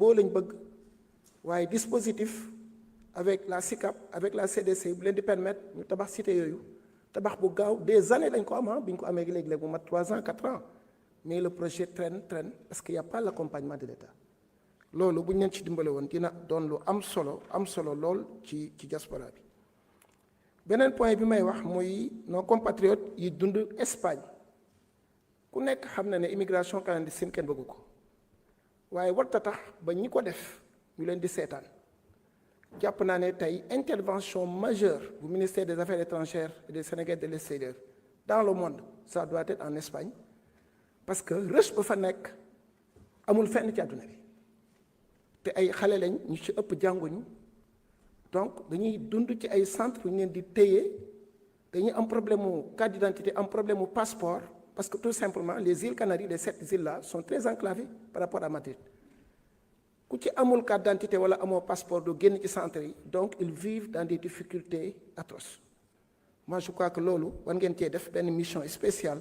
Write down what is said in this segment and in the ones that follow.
boo lañ bëgg waaye dispositif avec la SICAP avec la CDC bu leen di permettre ñu tabax cité yooyu tabax bu gaaw des années lañ ko am bi ñu ko amee léegi-léegi mu mat 3 ans 4 ans mais le projet traîne parce qu'il y a pas l'accompagnement de l'État loolu bu ñu leen ci dimbale woon dina doon lu am solo lool ci diaspora bi. beneen point bi may wax mooy nos compatriotes yi dund Espagne ku nekk xam na ne immigration clandestine kenn bëggu ko waaye warta tax ba ñi ko def ñu leen di seetaan jàpp naa ne tey intervention majeure bu ministère des Affaires étrangères et des Sénégalais de l'extérieur dans le monde ça doit être en Espagne parce que rush ba fa nekk amul fenn ci àdduna bi te ay xale lañ ñu ci ëpp jànguñu donc dañuy dund ci ay centre yu ñu leen di téye dañuy am problème mu carte d'identité am problème mu passeport parce que tout simplement les îles Canaries les 7 îles là sont très enclavées par rapport à Madrid ku ci amul carte d'identité wala amoo passeport du génn ci centre yi donc ils vivent dans des difficultés atroces moi je crois que loolu war ngeen cee def benn mission spéciale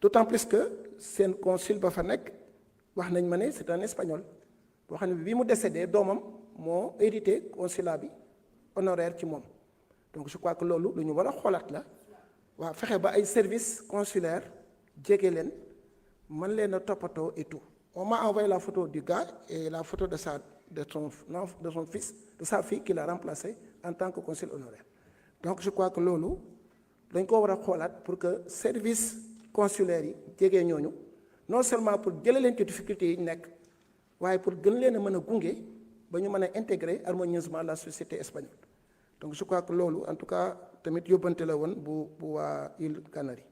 d'autant plus que seen consul ba fa nekk wax nañ ma ne c'est un espagnol boo xam ne bi mu décédé doomam moo hérité consulat bi honoraire ci moom donc je crois que loolu lu ñu war a xoolaat la waaw fexe ba ay services consulaires jege leen mën leen a toppatoo et tout on m'a envoyé la photo du gars et la photo de son fils de sa fille qui l'a remplacé en tant que consul honoraire donc je crois que loolu dañ ko war a xoolaat pour que service consulaires yi jege ñooñu non seulement pour jëlee leen ci difficultés yi ñu nekk waaye pour gën leen a mën a gunge ba ñu mën a intégrer harmonieusement la société espagnole donc je crois que loolu en tout cas tamit yóbbante la woon bu waa îles Canaries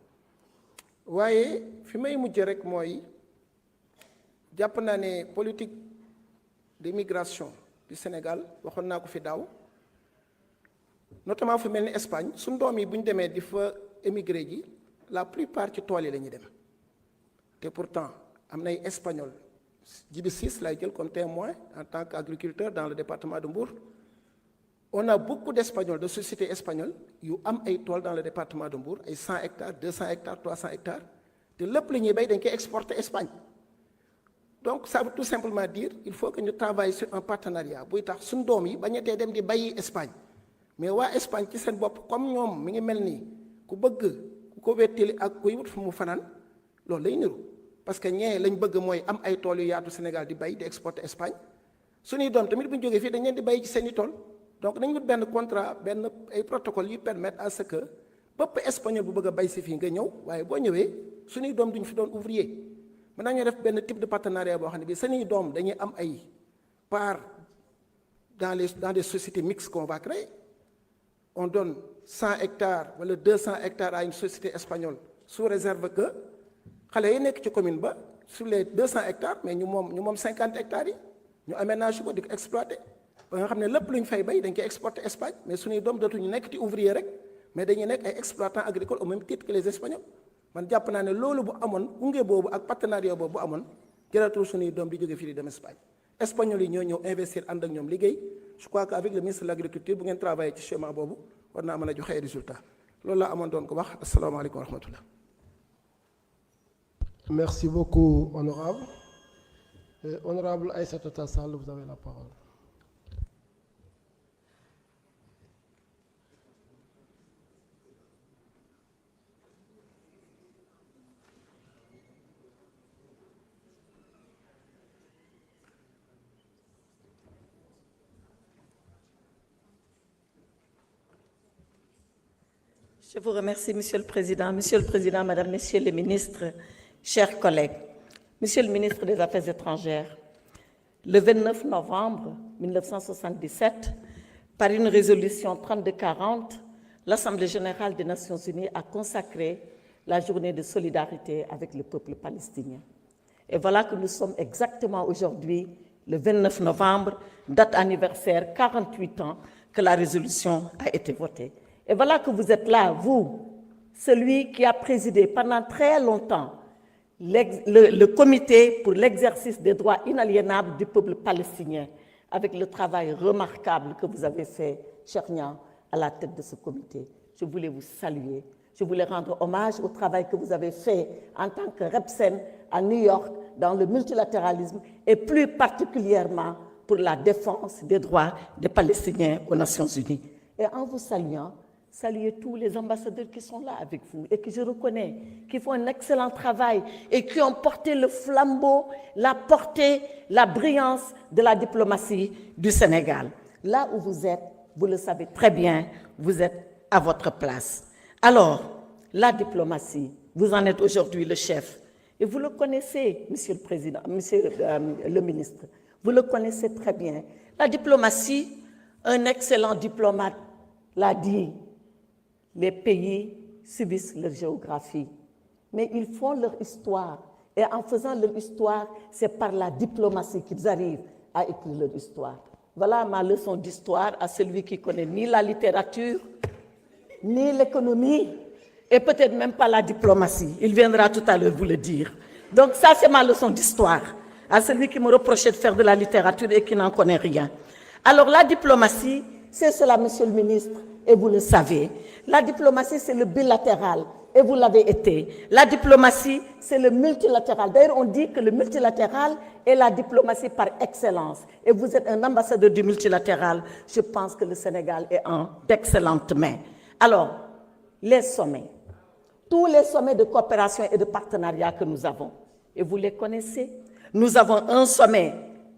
waaye fi may mujjee rek mooy jàpp naa ne politique d'immigration du Sénégal waxoon naa ko fi daaw notamment fu mel ni Espagne suñu doom yi bu ñu demee di fa émigré ji la plupart ci tool yi la ñuy dem te pourtant am nay espagnol Djibi Ciss lay jël comme témoin en tant qu'agriculteur dans le département de Mbour on a beaucoup d'espagnols de sociétés espagnoles yu am ay tool dans le département de Mbour ay 100 hectares 200 hectares 300 hectares te lépp la ñuy béy dañ koy exporter Espagne donc ça veut tout simplement dire il faut que ñu travaille sur un partenariat buy tax suñu doom yi bañatee dem di bayi Espagne mais waa Espagne ci seen bopp comme ñoom mi ngi mel nii ku bëgg ku ko wettili ak kuy wut fu mu fanaan loolu lay niru parce que ñee lañ bëgg mooy am ay tool yu yaatu Sénégal di bay di exporter Espagne suñuy doom tamit bu ñu jógee fii dañ leen di bay ci seen i tool donc nañ wut benn contrat benn ay protocole yu permettre à ce que bépp espagnol bu bëgg a bay si fii nga ñëw waaye boo ñëwee suñuy doom duñ fi doon ouvrier mën naa ñu def benn type de partenariat boo xam ne bi suñuy doom dañuy am ay part dans des sociétés mixtes qu'on va créer on donne 100 hectares wala 200 hectares à une société espagnole sous réserve que xale yi nekk ci commune ba sur les 200 hectares mais ñu moom 50 hectares yi ñu aménage ko di ko exploiter ba nga xam ne lépp lu ñu fay bay dañ koy exporter Espagne mais suñuy doom dootuñu nekk ci ouvrier rek mais dañuy nekk ay exploitants agricoles au même titre que les Espagnols man jàpp naa ne loolu bu amoon gunge boobu ak partenariat boobu bu amoon jëlatul suñuy doom di jóge fii di dem Espagne Espagnols yi ñoo ñëw investir ànd ak ñoom liggéey je crois que avec le ministre de l'agriculture bu ngeen travailler ci schéma boobu war naa mën a joxe ay résultats loolu laa amoon doon ko wax asalaamaaleykum wa rahmatullah. Merci beaucoup, honorable. Honorable Aïssata Tall Sall, vous avez la parole. Je vous remercie, Monsieur le Président, Madame, Messieurs les ministres, chers collègues. Monsieur le ministre des Affaires étrangères, le 29 novembre 1977, par une résolution 3240, l'Assemblée générale des Nations unies a consacré la journée de solidarité avec le peuple palestinien. Et voilà que nous sommes exactement aujourd'hui, le 29 novembre, date anniversaire, 48 ans que la résolution a été votée. Et voilà que vous êtes là, vous, celui qui a présidé pendant très longtemps le comité pour l'exercice des droits inaliénables du peuple palestinien, avec le travail remarquable que vous avez fait, cher Niang, à la tête de ce comité. Je voulais vous saluer. Je voulais rendre hommage au travail que vous avez fait en tant que Repsen à New York dans le multilatéralisme et plus particulièrement pour la défense des droits des Palestiniens aux Nations Unies. Et en vous saluant, saluez tous les ambassadeurs qui sont là avec vous et que je reconnais, qui font un excellent travail et qui ont porté le flambeau, la portée, la brillance de la diplomatie du Sénégal. Là où vous êtes, vous le savez très bien, vous êtes à votre place. Alors, la diplomatie, vous en êtes aujourd'hui le chef. Et vous le connaissez, Monsieur le Président, Monsieur le Ministre. Vous le connaissez très bien. La diplomatie, un excellent diplomate l'a dit, les pays subissent leur géographie, mais ils font leur histoire. Et en faisant leur histoire, c'est par la diplomatie qu'ils arrivent à écrire leur histoire. Voilà ma leçon d'histoire à celui qui connaît ni la littérature, ni l'économie, et peut-être même pas la diplomatie. Il viendra tout à l'heure vous le dire. Donc ça, c'est ma leçon d'histoire à celui qui me reprochait de faire de la littérature et qui n'en connaît rien. Alors la diplomatie, c'est cela, Monsieur le Ministre, et vous le savez. La diplomatie, c'est le bilatéral, et vous l'avez été. La diplomatie, c'est le multilatéral. D'ailleurs, on dit que le multilatéral est la diplomatie par excellence. Et vous êtes un ambassadeur du multilatéral. Je pense que le Sénégal est en d'excellentes mains. Alors, les sommets, tous les sommets de coopération et de partenariat que nous avons, et vous les connaissez. Nous avons un sommet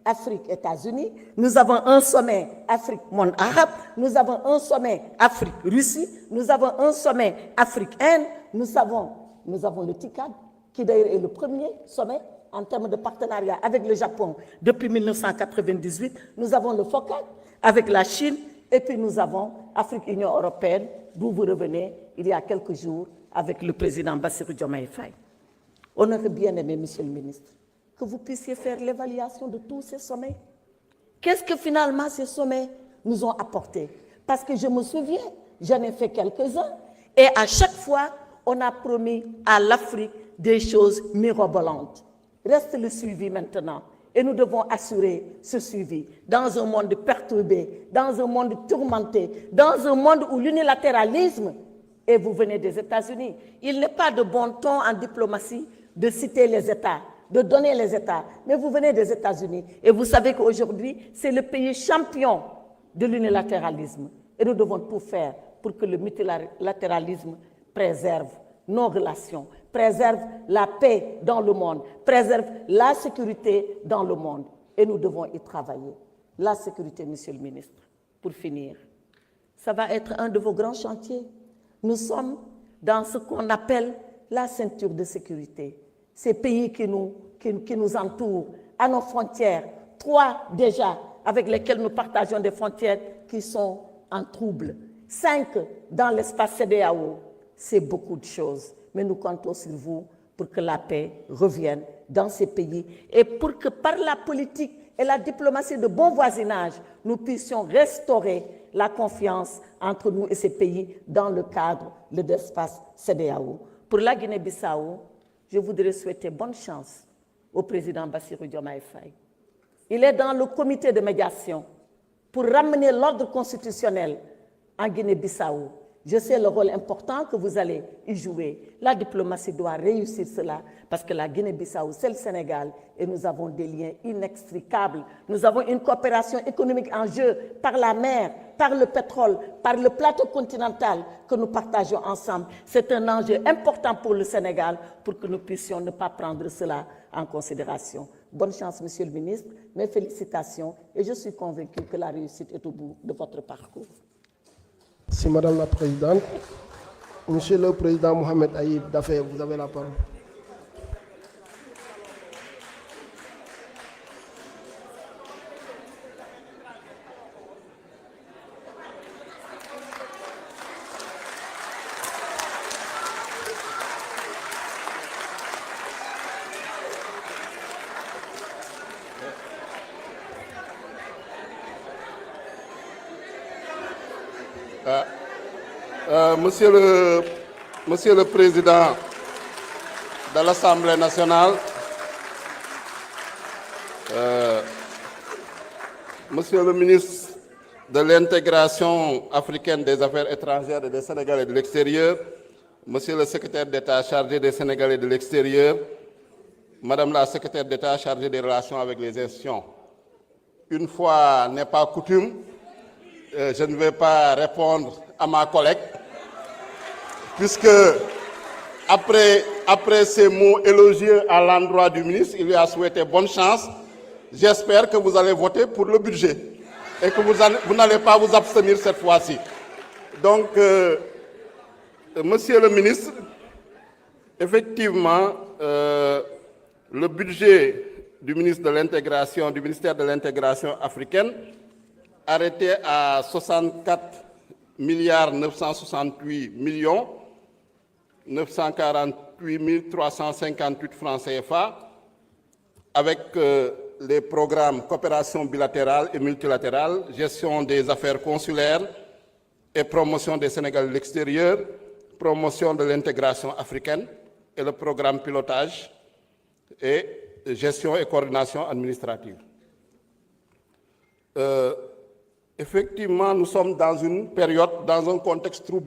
Afrique-États-Unis, nous avons un sommet Afrique-Monde arabe, nous avons un sommet Afrique-Russie, nous avons un sommet Afrique-Inde, nous avons le TICAD, qui d'ailleurs est le premier sommet en termes de partenariat avec le Japon depuis 1998, nous avons le FOCAC avec la Chine, et puis nous avons Afrique-Union européenne, d'où vous revenez il y a quelques jours avec le président Bassirou Diomaye Faye. On aurait bien aimé, Monsieur le Ministre, que vous puissiez faire l'évaluation de tous ces sommets. Qu'est-ce que finalement ces sommets nous ont apporté? Parce que je me souviens, j'en ai fait quelques-uns, et à chaque fois, on a promis à l'Afrique des choses mirobolantes. Reste le suivi maintenant, et nous devons assurer ce suivi dans un monde perturbé, dans un monde tourmenté, dans un monde où l'unilatéralisme, et vous venez des États-Unis, il n'est pas de bon ton en diplomatie de citer les États, de donner les États. Mais vous venez des États-Unis et vous savez qu'aujourd'hui, c'est le pays champion de l'unilatéralisme. Et nous devons tout faire pour que le multilatéralisme préserve nos relations, préserve la paix dans le monde, préserve la sécurité dans le monde. Et nous devons y travailler. La sécurité, Monsieur le Ministre, pour finir, ça va être un de vos grands chantiers. Nous sommes dans ce qu'on appelle la ceinture de sécurité. Ces pays qui nous entourent, à nos frontières, 3 déjà, avec lesquels nous partageons des frontières qui sont en trouble, 5 dans l'espace CEDEAO, c'est beaucoup de choses. Mais nous comptons sur vous pour que la paix revienne dans ces pays et pour que par la politique et la diplomatie de bon voisinage, nous puissions restaurer la confiance entre nous et ces pays dans le cadre de l'espace CEDEAO. Pour la Guinée-Bissau, je voudrais souhaiter bonne chance au président Bassirou Diomaye Faye. Il est dans le comité de médiation pour ramener l'ordre constitutionnel en Guinée-Bissau. Je sais le rôle important que vous allez y jouer. La diplomatie doit réussir cela parce que la Guinée-Bissau, c'est le Sénégal et nous avons des liens inextricables. Nous avons une coopération économique en jeu par la mer, par le pétrole, par le plateau continental que nous partageons ensemble. C'est un enjeu important pour le Sénégal pour que nous puissions ne pas prendre cela en considération. Bonne chance, Monsieur le Ministre, mes félicitations et je suis convaincu que la réussite est au bout de votre parcours. Merci Madame la Présidente. Monsieur le Président Mohamed Aïb Dafé, vous avez la parole. Monsieur le Président de l'Assemblée nationale, Monsieur le ministre de l'intégration africaine des affaires étrangères et des Sénégalais de l'extérieur, Monsieur le secrétaire d'État chargé des Sénégalais de l'extérieur, Madame la secrétaire d'État chargée des relations avec les institutions, une fois n'est pas coutume, je ne vais pas répondre à ma collègue, puisque après ces mots élogieux à l'endroit du ministre, il lui a souhaité bonne chance. J'espère que vous allez voter pour le budget et que vous n'allez pas vous abstenir cette fois-ci. Donc, Monsieur le ministre, effectivement, le budget du ministère de l'intégration africaine, arrêté à 64 968 948 358 francs CFA, avec les programmes coopération bilatérale et multilatérale, gestion des affaires consulaires et promotion des Sénégalais de l'extérieur, promotion de l'intégration africaine et le programme pilotage et gestion et coordination administrative. Effectivement, nous sommes dans une période, dans un contexte troublé.